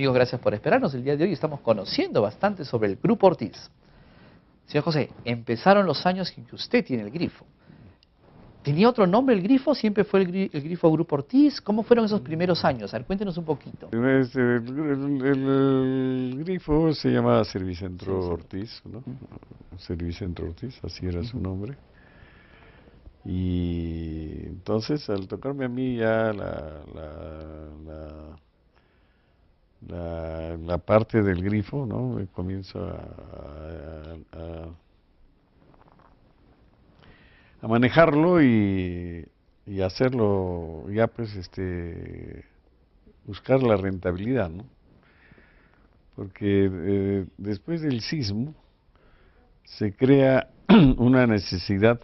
Amigos, gracias por esperarnos. El día de hoy estamos conociendo bastante sobre el Grupo Ortiz. Señor José, empezaron los años en que usted tiene el grifo. ¿Tenía otro nombre el grifo? ¿Siempre fue el grifo Grupo Ortiz? ¿Cómo fueron esos primeros años? A ver, cuéntenos un poquito. El grifo se llamaba Servicentro Sí. Ortiz, ¿no? Servicentro Ortiz, así era su nombre. Y entonces, al tocarme a mí ya la parte del grifo, ¿no? Comienzo a manejarlo y hacerlo ya pues buscar la rentabilidad, ¿no? Porque después del sismo se crea una necesidad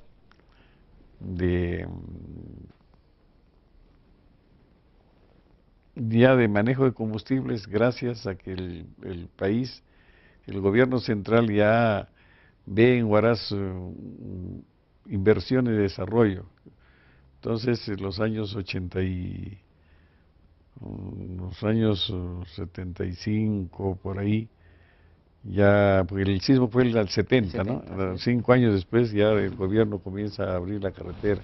ya de manejo de combustibles, gracias a que el país, el gobierno central ya ve en Huaraz inversión y desarrollo. Entonces, en los años 75, por ahí, ya, porque el sismo fue el 70, ¿no? 5 años después ya el gobierno comienza a abrir la carretera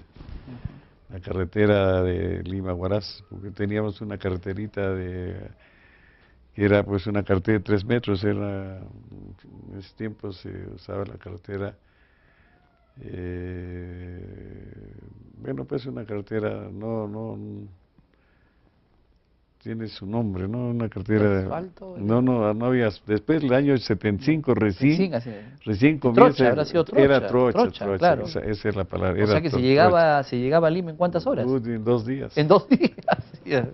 de Lima a Huaraz, porque teníamos una carreterita que era pues una carretera de 3 metros, en ese tiempo se usaba la carretera, bueno, pues una carretera, no tiene su nombre, ¿no? Una carretera, ¿Asfalto? no había, después del año 75 recién comienza, trocha, habrá sido trocha. Era trocha, claro. esa es la palabra. O sea que se llegaba a Lima ¿en cuántas horas? En 2 días. En 2 días.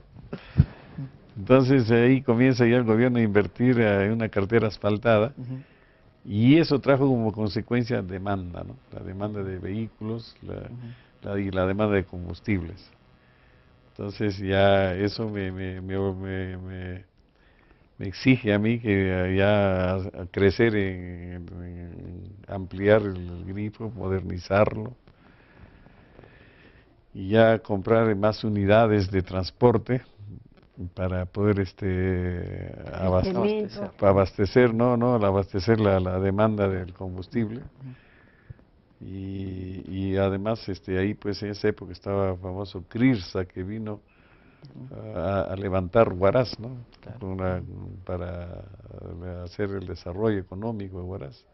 Entonces ahí comienza ya el gobierno a invertir en una carretera asfaltada, y eso trajo como consecuencia demanda, ¿no? La demanda de vehículos y la demanda de combustibles. Entonces ya eso me exige a mí que ya crecer en ampliar el grifo, modernizarlo y ya comprar más unidades de transporte para poder abastecer la demanda del combustible. Y además ahí pues en esa época estaba famoso CRIRSA, que vino a levantar Huaraz, ¿no? Claro. Para hacer el desarrollo económico de Huaraz.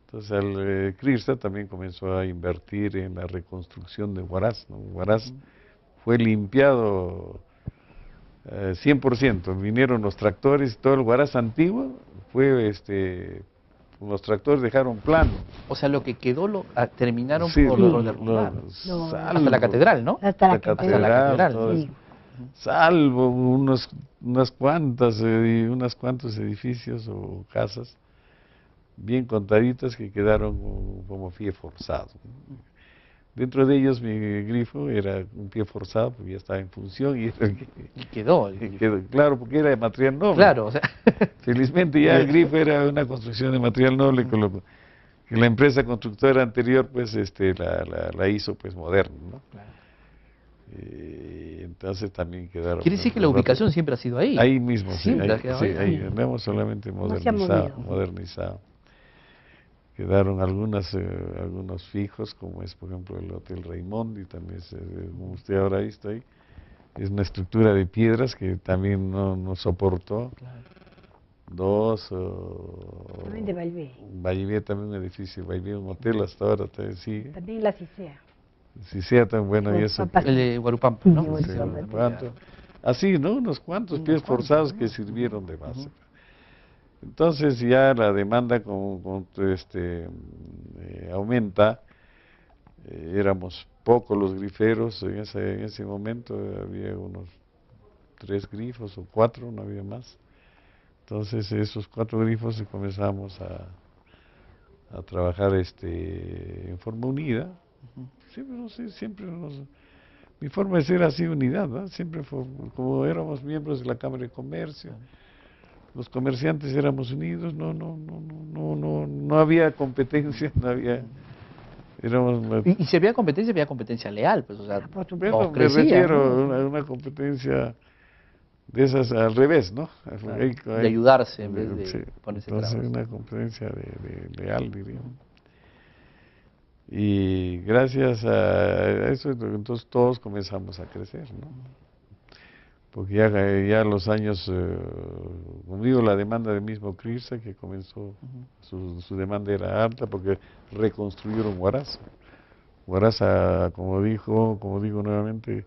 Entonces el CRIRSA también comenzó a invertir en la reconstrucción de Huaraz, ¿no? Huaraz fue limpiado 100%, vinieron los tractores, todo el Huaraz antiguo fue los tractores dejaron plano. O sea, lo que quedó terminaron sí, por derrumbar. Hasta la catedral, ¿no? Hasta la catedral. Sí. Salvo unos cuantos edificios o casas bien contaditas que quedaron como pie forzado. Dentro de ellos mi grifo era un pie forzado porque ya estaba en función y quedó. Claro, porque era de material noble. Claro, o sea. Felizmente ya el grifo era una construcción de material noble que la empresa constructora anterior pues la hizo pues moderna, ¿no? Claro. Entonces también quedaron. Quiere decir que la ubicación siempre ha sido ahí. Ahí mismo, ahí andamos solamente modernizado. Quedaron algunos fijos, como es por ejemplo el Hotel Raimondi, también como usted habrá visto ahí, es una estructura de piedras que también no soportó. Claro. También de Valvé. Valvé también un edificio, Valvé un hotel hasta ahora todavía sigue. También la CICEA. CICEA tan bueno y eso. El de Guarupampa, ¿no? Así, ¿no? Unos cuantos pies forzados que sirvieron de base. Entonces ya la demanda aumenta, éramos pocos los griferos en ese momento, había unos 3 grifos o 4, no había más. Entonces esos 4 grifos comenzamos a trabajar en forma unida. Mi forma de ser así unidad, ¿no? Siempre fue, como éramos miembros de la Cámara de Comercio. Los comerciantes éramos unidos, no había competencia, no había. Y si había competencia leal, pues, o sea, me refiero a una competencia de esas al revés, ¿no? Claro, de ayudarse en vez de sí, ponerse entonces trabas. una competencia de leal, diríamos. Y gracias a eso, entonces todos comenzamos a crecer, ¿no? Porque ya los años, como digo, la demanda del mismo CRIRSA, que comenzó, su demanda era alta porque reconstruyeron Huaraz. Huaraz, como digo nuevamente,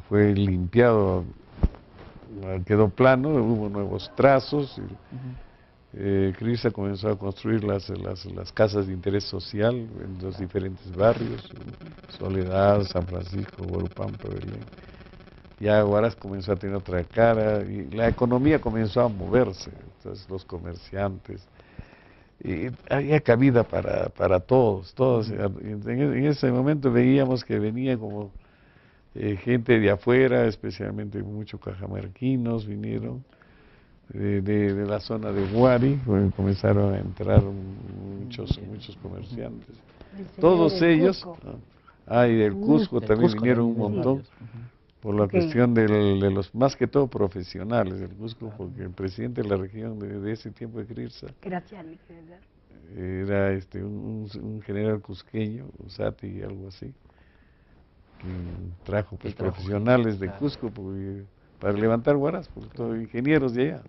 fue limpiado, quedó plano, hubo nuevos trazos. CRIRSA comenzó a construir las casas de interés social en los diferentes barrios, Soledad, San Francisco, Guarupampa, Belén. Ya Huaraz comenzó a tener otra cara y la economía comenzó a moverse, entonces los comerciantes, y había cabida para todos. En ese momento veíamos que venía como gente de afuera, especialmente muchos cajamarquinos vinieron, de la zona de Huari, comenzaron a entrar muchos comerciantes. Todos ellos, y del Cusco Del también Cusco vinieron un también montón, varios. por la Ok. cuestión de los más que todo profesionales del Cusco, porque el presidente de la región de ese tiempo de CRIRSA Gracias, mi querida. era un general cusqueño, Usati, algo así, que trajo pues Que trajo profesionales gente, de claro. Cusco para levantar Huaraz, porque todos ingenieros de allá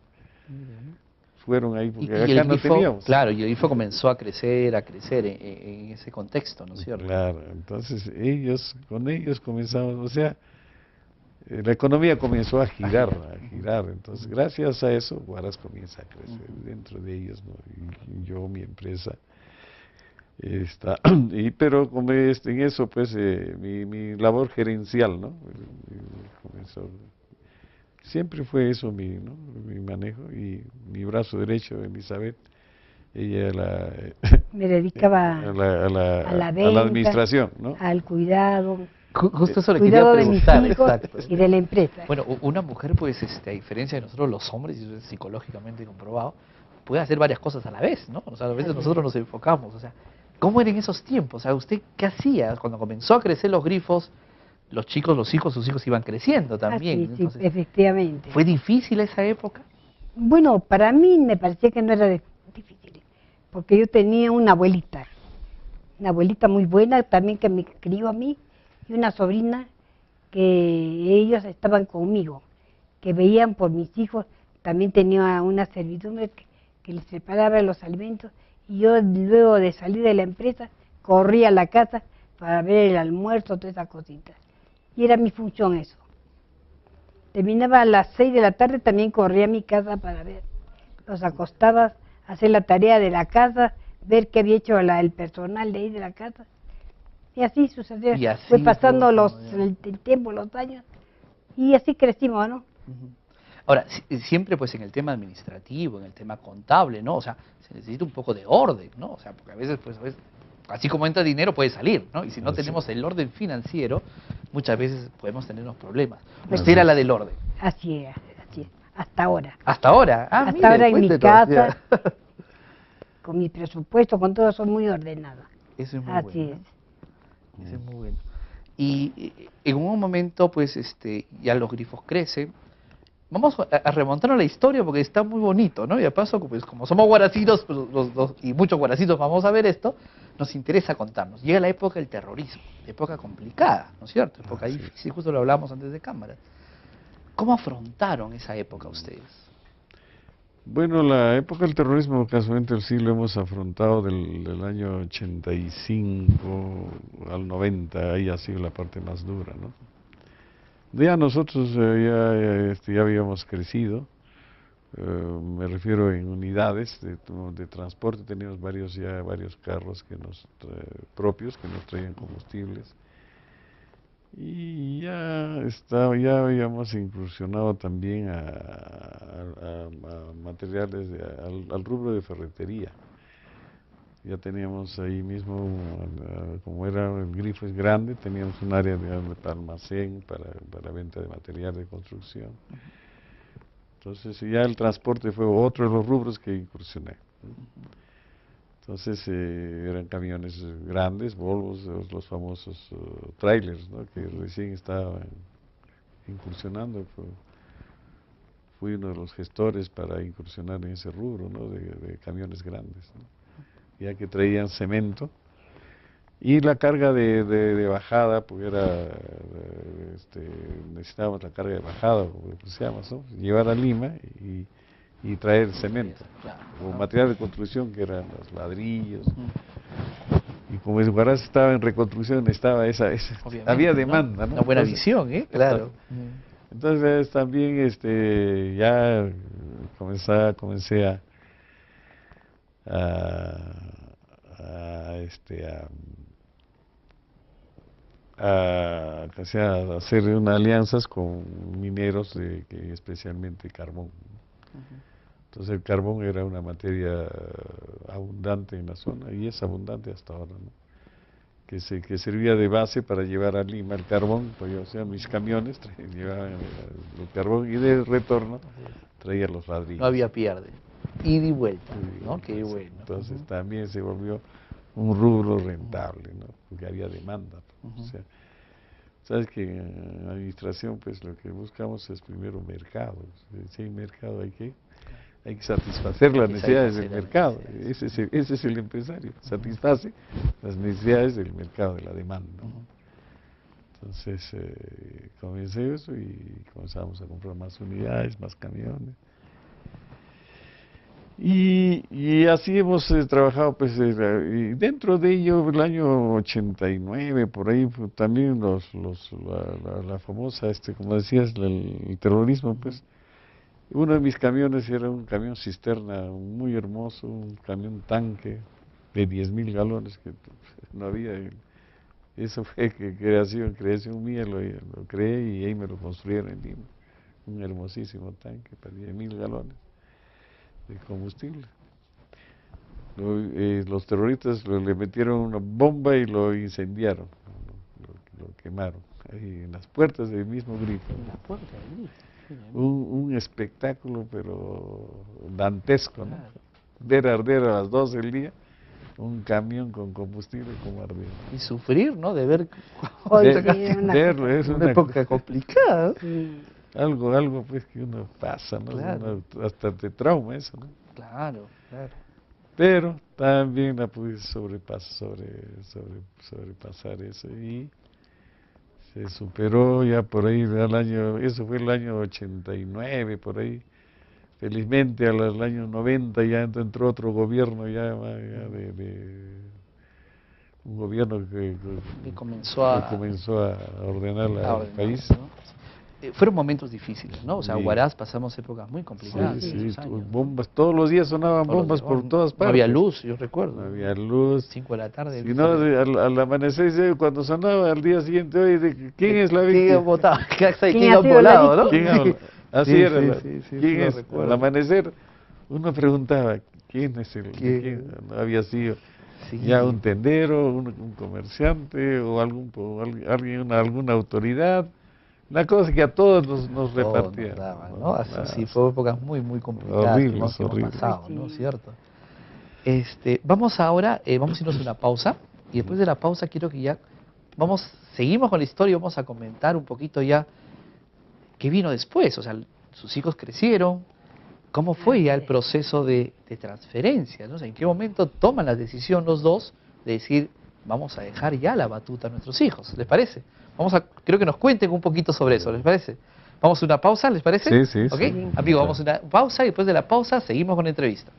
fueron ahí, porque Y el acá no grifo, teníamos. claro, y el grifo comenzó a crecer en ese contexto, ¿no es cierto? Claro, entonces con ellos comenzamos, o sea, la economía comenzó a girar, entonces gracias a eso Huaraz comienza a crecer dentro de ellos, ¿no? Y yo, mi empresa, está, pero como en eso pues mi labor gerencial, ¿no? Comenzó, siempre fue eso mi manejo, y mi brazo derecho, Elizabeth, ella Me dedicaba a la a la venta, administración, ¿no? al cuidado, Justo eso le quería cuidado de mis preguntar, hijos exacto. y de la empresa. Bueno, una mujer, pues, a diferencia de nosotros los hombres, y eso es psicológicamente comprobado, puede hacer varias cosas a la vez, ¿no? O sea, a veces Así nosotros es. nos enfocamos, o sea, ¿cómo eran esos tiempos? O sea, ¿usted qué hacía? Cuando comenzó a crecer los grifos, los chicos, sus hijos iban creciendo también. Así, sí, Entonces, efectivamente. ¿fue difícil esa época? Bueno, para mí me parecía que no era difícil, porque yo tenía una abuelita muy buena también que me crió a mí, y una sobrina que ellos estaban conmigo, que veían por mis hijos. También tenía una servidumbre que les preparaba los alimentos, y yo luego de salir de la empresa corría a la casa para ver el almuerzo, todas esas cositas. Y era mi función eso. Terminaba a las 6 de la tarde, también corría a mi casa para ver. Los acostaba, hacer la tarea de la casa, ver qué había hecho el personal de ahí de la casa. Y así sucedió. Y así Fue pasando fue, el tiempo, los años, y así crecimos, ¿no? Ujú. Ahora, siempre pues en el tema administrativo, en el tema contable, ¿no? O sea, se necesita un poco de orden, ¿no? O sea, porque a veces, pues, así como entra dinero puede salir, ¿no? Y si no Así. tenemos el orden financiero, muchas veces podemos tener unos problemas. Pues Usted era sí. la del orden. Así es, hasta ahora. Hasta ahora. Ah, Hasta mire, ahora en mi cuéntenos, casa, ya. con mi presupuesto, con todo, son muy ordenadas. Eso es muy Así bueno. es. Eso es muy bueno. Y en un momento, pues, ya los grifos crecen. Vamos a remontarnos a la historia porque está muy bonito, ¿no? Y de paso, pues, como somos guaracitos, pues, y muchos guaracitos vamos a ver esto, nos interesa contarnos. Llega la época del terrorismo, época complicada, ¿no es cierto? Época Sí. difícil, justo lo hablamos antes de cámara. ¿Cómo afrontaron esa época ustedes? Bueno, la época del terrorismo, casualmente sí lo hemos afrontado del año 85 al 90, ahí ha sido la parte más dura, ¿no? Ya nosotros ya habíamos crecido, me refiero en unidades de transporte, teníamos varios carros propios que nos traían combustibles, y ya habíamos incursionado también a materiales, al rubro de ferretería. Ya teníamos ahí mismo, como era el grifo es grande, teníamos un área de almacén para venta de material de construcción. Entonces ya el transporte fue otro de los rubros que incursioné. Entonces eran camiones grandes, Volvos, los famosos trailers, ¿no? Que recién estaban incursionando. fui uno de los gestores para incursionar en ese rubro, ¿no? De camiones grandes, ¿no? Ya que traían cemento y la carga de bajada, porque necesitábamos la carga de bajada, como decíamos, ¿no? Llevar a Lima y traer cemento, Claro, o ¿no? material de construcción que eran los ladrillos. Y como el Huaraz estaba en reconstrucción, estaba Obviamente, había ¿no? demanda, ¿no? Una buena Entonces, visión, ¿eh? Claro. entonces también ya comencé a hacer unas alianzas con mineros especialmente carbón. Entonces el carbón era una materia abundante en la zona y es abundante hasta ahora, ¿no? Que servía de base para llevar a Lima el carbón, pues o sea, mis camiones llevaban el carbón y de retorno traía los ladrillos. No había pierde. Ida y vuelta, Sí, ¿no? Qué entonces, bueno. Entonces también se volvió un rubro rentable, ¿no? Porque había demanda. O sea, sabes que en administración, pues lo que buscamos es primero mercado. Si hay mercado hay que satisfacer las necesidades del mercado. Ese es el empresario, satisface las necesidades del mercado, de la demanda. Entonces comencé eso y comenzamos a comprar más unidades, más camiones. Y así hemos trabajado, pues, y dentro de ello, el año 89, por ahí, también la famosa, como decías, el terrorismo, pues. Uno de mis camiones era un camión cisterna muy hermoso, un camión tanque de 10.000 galones que no había. Eso fue creación mía, lo creé y ahí me lo construyeron en Lima. Un hermosísimo tanque para 10.000 galones de combustible. Los terroristas le metieron una bomba y lo incendiaron, lo quemaron, ahí en las puertas del mismo grifo. En la puerta del grifo. Un espectáculo, pero dantesco, ¿no? Claro. Ver arder a las 12 del día un camión con combustible como ardía. Y sufrir, ¿no? De ver Hoy De- sí, verlo, es una época complicada. algo pues que uno pasa, ¿no? Claro. Hasta te trauma eso, ¿no? Claro, claro. Pero también la pude sobrepasar eso y se superó ya por ahí eso fue el año 89, por ahí. Felizmente al año 90 ya entró otro gobierno un gobierno que comenzó a ordenar al país. ¿no? Fueron momentos difíciles, ¿no? O sea, Sí. Huaraz pasamos épocas muy complicadas. Sí, en esos años, ¿no? bombas, todos los días sonaban Todos los bombas días, por todas partes. No había luz, yo recuerdo. No había luz. 5 de la tarde. Si no, al amanecer, cuando sonaba al día siguiente, oye, ¿quién es la ¿Quién víctima? ha votado? ¿Quién ¿Quién ha ha sido la volado, no? ¿Quién habla? Así Sí, era. sí, ¿Quién lo es? recuerdo. Al amanecer, uno preguntaba, ¿quién es quién? No había sido Sí. ya un tendero, un comerciante o alguna autoridad. Una cosa que a todos nos Todo repartían. nos daban, ¿no? Así, sí, fue épocas muy, muy complicadas Horribles, que hemos horribles. pasado, ¿no? Sí. ¿Cierto? Vamos ahora, vamos a irnos a una pausa y después de la pausa quiero que ya seguimos con la historia y vamos a comentar un poquito ya qué vino después, o sea, sus hijos crecieron, cómo fue ya el proceso de transferencia, ¿no? O sea, en qué momento toman la decisión los dos de decir, vamos a dejar ya la batuta a nuestros hijos, ¿les parece? Creo que nos cuenten un poquito sobre eso, ¿les parece? Vamos a una pausa, ¿les parece? Sí. ¿Ok? Amigos, vamos a una pausa y después de la pausa seguimos con la entrevista.